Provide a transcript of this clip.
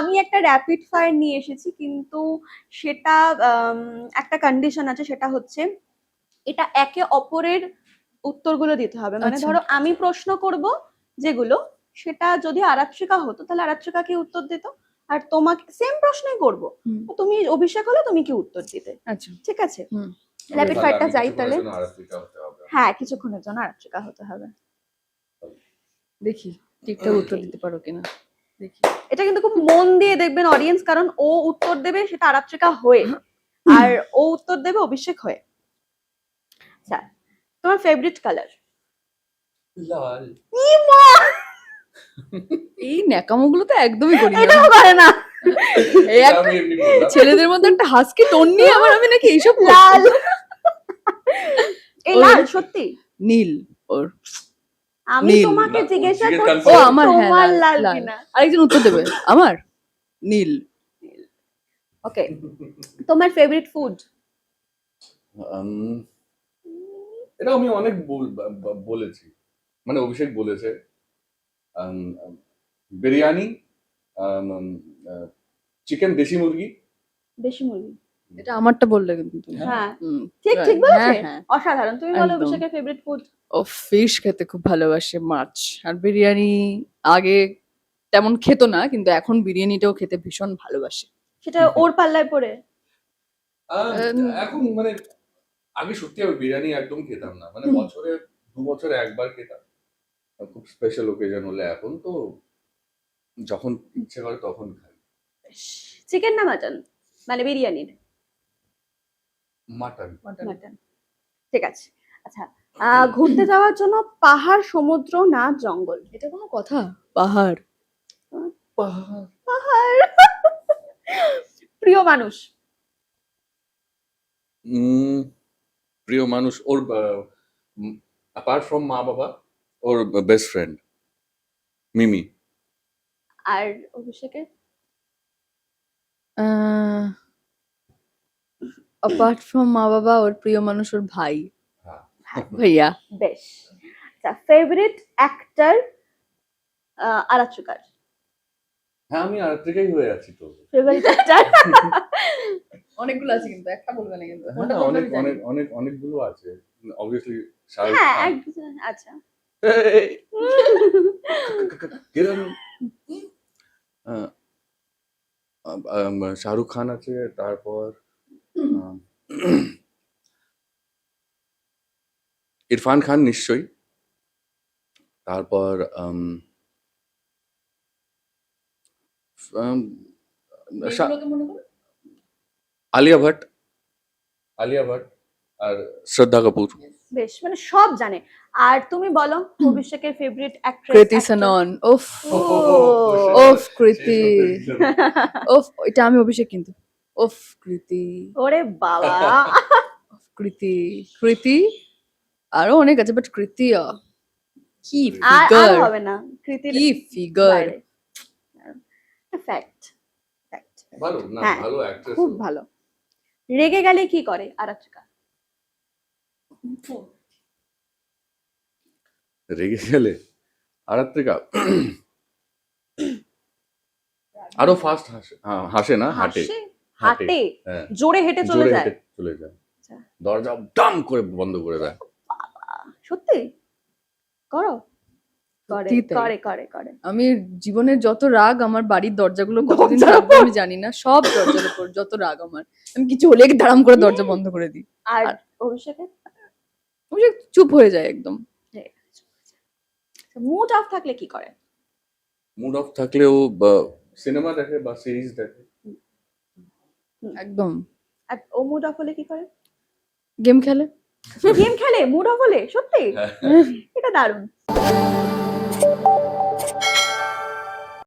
আমি একটা rapid fire নিয়ে এসেছি, কিন্তু সেটা একটা কন্ডিশন আছে, সেটা হচ্ছে এটা একে অপরের উত্তরগুলো দিতে হবে। মানে আচ্ছা। ধরো আমি প্রশ্ন করব যেগুলো, সেটা যদি আরাত্রিকা হতো তাহলে আরাত্রিকা কি উত্তর দিত, আর তোমাকে সেম প্রশ্নই করব, হুম। তুমি অভিষেক হলে তুমি কি উত্তর দিতে। আচ্ছা। ঠিক আছে, হুম। র্যাপিড ফায়ারটা যাই কিছুক্ষণের তাহলে। জন্য আরাত্রিকা হতে হবে। হ্যাঁ, কিছুক্ষণের জন্য আরাত্রিকা হতে হবে। দেখি ঠিকঠাক উত্তর দিতে পারো কিনা, দেখি। এটা কিন্তু খুব মন দিয়ে দেখবেন অডিয়েন্স, কারণ ও উত্তর দেবে সেটা আরাত্রিকা হয়ে, আর ও উত্তর দেবে অভিষেক হয়ে। আচ্ছা, তোমার ফেভারিট কালার? লাল। এই ন্যাকামোগুলো তো একদমই করি না। এটাও করে না। এই এটা একটা আমি এমনি বললাম। ছেলেদের মধ্যে একটা হাস্কি টোন নিয়ে আবার আমি নাকি এইসব করছি। লাল। এই ওর- লাল সত্যি? নীল ওর। আমি নীল। তোমাকে না, ও জিজ্ঞাসা জিজ্ঞেস করছি ও confirm। আমার, হ্যাঁ, তোমার লাল লাল। কিনা। আরেকজন উত্তর দেবে। আমার নীল। ওকে, তোমার ফেভারিট ফুড? এটা আমি অনেক বলেছি, মানে অভিষেক বলেছে। বিরিয়ানি, চিকেন, দেশি মুরগি। দেশি মুরগি। এটা আমারটা বললে কিন্তু তুমি। হ্যাঁ, হুম, ঠিক right. ঠিক বলেছে। হ্যাঁ, হ্যাঁ। অসাধারণ। তুমি বলো একদম। অভিষেকের ফেভারিট ফুড? ও ফিশ খেতে খুব ভালোবাসে, মাছ। আর বিরিয়ানি আগে তেমন খেতো না, কিন্তু এখন বিরিয়ানিটাও খেতে ভীষণ ভালোবাসে। সেটা ওর পাল্লায় পড়ে? এখন মানে আগে সত্যি আমি বিরিয়ানি একদম খেতাম না, মানে বছরে 2 বছরে একবার খেতাম, খুব স্পেশাল ওকেজন হলে। এখন তো যখন ইচ্ছে করে তখন খাই। চিকেন না মাটন, মানে বিরিয়ানির? মাটন। মাটন। ঠিক আছে। আচ্ছা, ঘুরতে যাওয়ার জন্য পাহাড়, সমুদ্র না জঙ্গল? এটা কোনো কথা? পাহাড়। পাহাড়। প্রিয় মানুষ? প্রিয় মানুষ ওর অ্যাপার্ট ফ্রম মা বাবা, ওর বেস্ট ফ্রেন্ড মিমি। আর অভিষেকের? অ্যাপার্ট ফ্রম মা বাবা, ওর প্রিয় মানুষ ওর ভাই। হ্যাঁ। ভাইয়া। বেশ। আচ্ছা, ফেভারিট অ্যাক্টর? আরাত্রিকার হ্যাঁ, আমি আরাত্রিকাই হয়ে আছি তো। Favourite actor? অনেকগুলো আছে কিন্তু একটা বলবে না কিন্তু। হ্যাঁ, অনেক অনেক অনেক অনেকগুলো আছে। অবভিয়াসলি শাহরুখ হ্যাঁ, খান। আচ্ছা। কিরণ, শাহরুখ খান আছে, তারপর ইরফান খান নিশ্চয়ই, তারপর আলিয়া ভাট আর শ্রদ্ধা কাপুর। বেশ, মানে সব জানে। আর তুমি বলো অভিষেকের ফেভারিট অ্যাক্ট্রেস? কৃতি সেনন। ওফ ওফ কৃতি। ওফ, এটা আমি অভিষেক কিন্তু। ওফ কৃতি। ওরে বাবা। কৃতি কৃতি আরো অনেক আছে, বাট কৃতি কি আর ফিগার, হবে না কৃতির কি ফিগার। ফ্যাক্ট। ভালো না, হ্যাঁ, ভালো অ্যাক্ট্রেস। খুব ভালো। রেগে গেলে কি করে আরাত্রিকা? রেগে গেলে আরাত্রিকা আরো ফাস্ট হাসে না, হাঁটে। হাঁটে? হ্যাঁ, জোরে হেঁটে চলে জোরে যায়? হেঁটে চলে যায়। আচ্ছা। দরজা ডাম করে বন্ধ করে দেয়। সত্যি? করো? করে সত্যি তাই। করে করে করে। আমি জীবনের যত রাগ, আমার বাড়ির দরজাগুলো কতদিন থাকবে আমি জানি না, সব দরজার উপর যত রাগ আমার, আমি কিছু হলে দাঁড়াম করে দরজা বন্ধ করে দিই। আর অভিষেকের? অভিষেক চুপ হয়ে যায় একদম। মুড অফ থাকলে কি করে? মুড অফ থাকলে ও সিনেমা দেখে বা সিরিজ দেখে। একদম। আর ও মুড অফ হলে কি করে? গেম খেলে। গেম খেলে মুড অফ হলে? সত্যি? হ্যাঁ। এটা দারুণ।